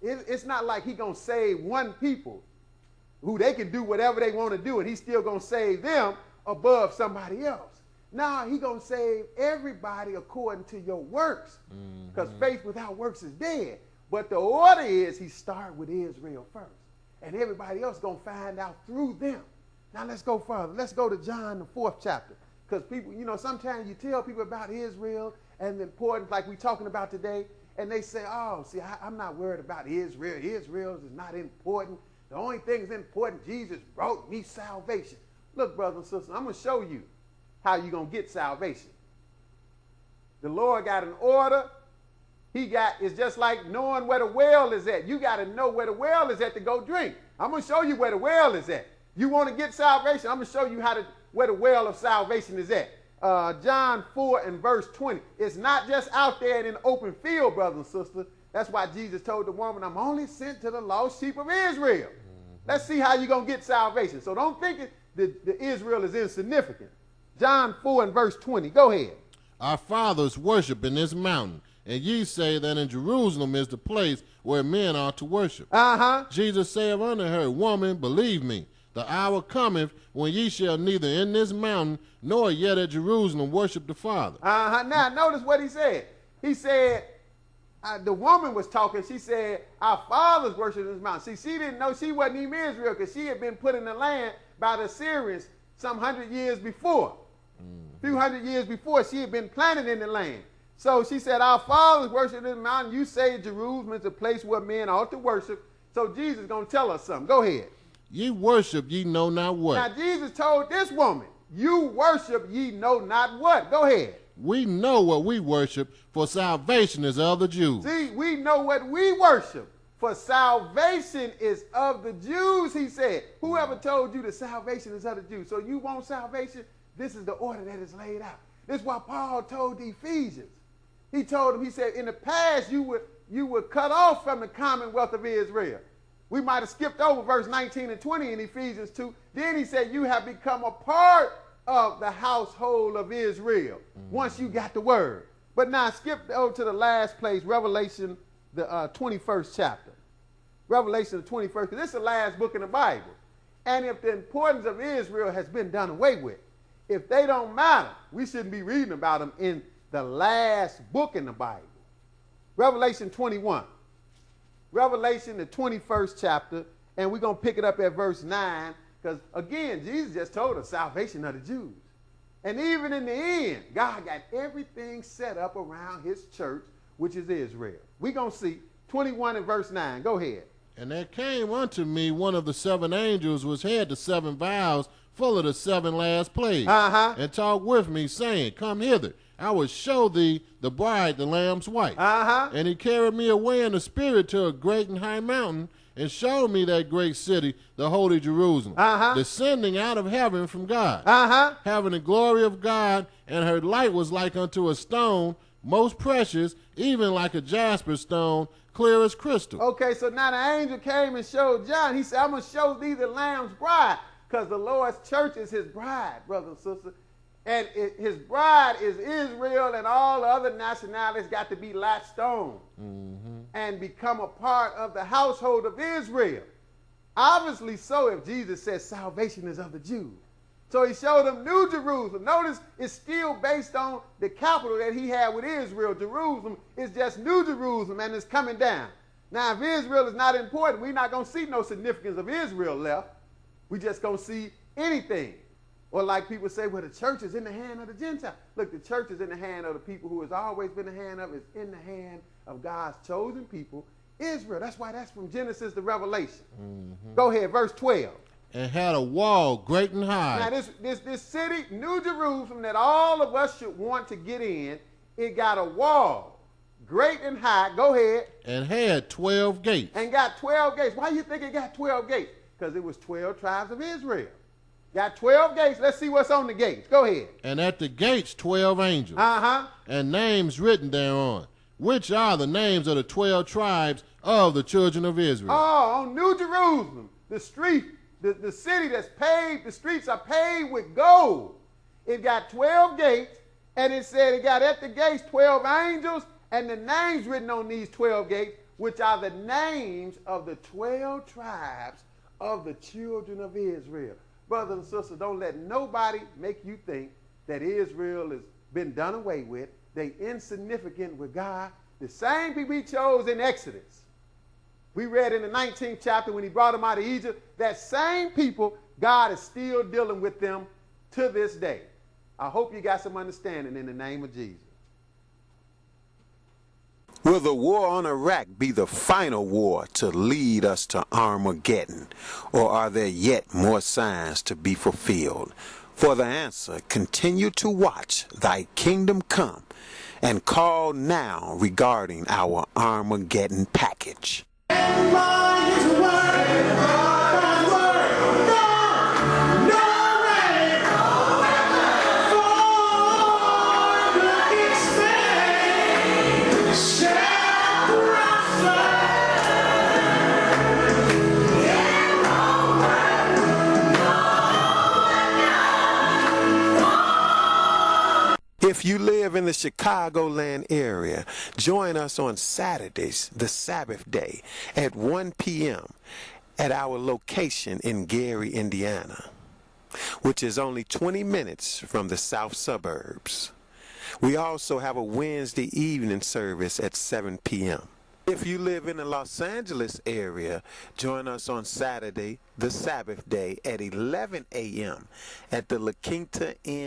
it's not like he going to save one people who they can do whatever they want to do, and he's still going to save them above somebody else. Now he going to save everybody according to your works, because faith without works is dead. But the order is he start with Israel first, and everybody else going to find out through them. Now let's go further. Let's go to John, the 4th chapter, because people, you know, sometimes you tell people about Israel and the importance, like we're talking about today, and they say, oh, see, I'm not worried about Israel. Israel is not important. The only thing that's important, Jesus brought me salvation. Look, brothers and sisters, I'm going to show you how you're going to get salvation. The Lord got an order. It's just like knowing where the well is at. You got to know where the well is at to go drink. I'm going to show you where the well is at. You want to get salvation? I'm going to show you where the well of salvation is at. John 4 and verse 20. It's not just out there in an open field, brothers and sisters. That's why Jesus told the woman, I'm only sent to the lost sheep of Israel. Let's see how you're going to get salvation. So don't think that Israel is insignificant. John 4 and verse 20. Go ahead. Our fathers worship in this mountain, and ye say that in Jerusalem is the place where men are to worship. Jesus saith unto her, Woman, believe me, the hour cometh when ye shall neither in this mountain nor yet at Jerusalem worship the Father. Now notice what he said. He said, the woman was talking. She said, our fathers worship in this mountain. See, she didn't know she wasn't even Israel, because she had been put in the land by the Assyrians some 100 years before. A few hundred years before, she had been planted in the land. So she said, our fathers worship in this mountain. You say Jerusalem is a place where men ought to worship. So Jesus is going to tell us something. Go ahead. Ye worship ye know not what. Now Jesus told this woman, you worship ye know not what. Go ahead. We know what we worship, for salvation is of the Jews. See, we know what we worship, for salvation is of the Jews, he said. Whoever told you that salvation is of the Jews? So you want salvation? This is the order that is laid out. This is what Paul told the Ephesians. He told them, he said, in the past you were cut off from the commonwealth of Israel. We might have skipped over verse 19 and 20 in Ephesians 2. Then he said, you have become a part of the household of Israel once you got the word. But now skip over to the last place, Revelation, the 21st chapter. Revelation, the 21st, because this is the last book in the Bible. And if the importance of Israel has been done away with, if they don't matter, we shouldn't be reading about them in the last book in the Bible. Revelation 21. Revelation, the 21st chapter, and we're going to pick it up at verse 9, because, again, Jesus just told us salvation of the Jews. And even in the end, God got everything set up around his church, which is Israel. We're going to see 21 and verse 9. Go ahead. And there came unto me one of the 7 angels which had the 7 vials full of the 7 last plagues, and talked with me, saying, Come hither, I will show thee the bride, the Lamb's wife. And he carried me away in the spirit to a great and high mountain, and showed me that great city, the holy Jerusalem, descending out of heaven from God, having the glory of God, and her light was like unto a stone, most precious, even like a jasper stone, clear as crystal. Okay, so now the angel came and showed John. He said, I'm going to show thee the Lamb's bride, because the Lord's church is his bride, brothers and sisters. And his bride is Israel, and all the other nationalities got to be latched on and become a part of the household of Israel. Obviously so, if Jesus says salvation is of the Jews. So he showed them New Jerusalem. Notice it's still based on the capital that he had with Israel. Jerusalem is just New Jerusalem, and it's coming down. Now, if Israel is not important, we're not going to see no significance of Israel left. We're just going to see anything. Or like people say, well, the church is in the hand of the Gentiles. Look, the church is in the hand of the people who has always been the hand of, is in the hand of God's chosen people, Israel. That's why that's from Genesis to Revelation. Go ahead, verse 12. And had a wall great and high. Now this city, New Jerusalem, that all of us should want to get in, it got a wall great and high. Go ahead. And had 12 gates. And got 12 gates. Why do you think it got 12 gates? Because it was 12 tribes of Israel. Got 12 gates. Let's see what's on the gates. Go ahead. And at the gates 12 angels. And names written thereon, which are the names of the 12 tribes of the children of Israel. Oh, on New Jerusalem, the street, the city that's paved, the streets are paved with gold. It got 12 gates, and it said it got at the gates 12 angels, and the names written on these 12 gates which are the names of the 12 tribes of the children of Israel. Brothers and sisters, don't let nobody make you think that Israel has been done away with. They insignificant with God. The same people he chose in Exodus. We read in the 19th chapter when he brought them out of Egypt, that same people, God is still dealing with them to this day. I hope you got some understanding in the name of Jesus. Will the war on Iraq be the final war to lead us to Armageddon, or are there yet more signs to be fulfilled? For the answer, continue to watch Thy Kingdom Come and call now regarding our Armageddon package. If you live in the Chicagoland area, join us on Saturdays, the Sabbath day, at 1 p.m. at our location in Gary, Indiana, which is only 20 minutes from the south suburbs. We also have a Wednesday evening service at 7 p.m. If you live in the Los Angeles area, join us on Saturday, the Sabbath day, at 11 a.m. at the La Quinta Inn.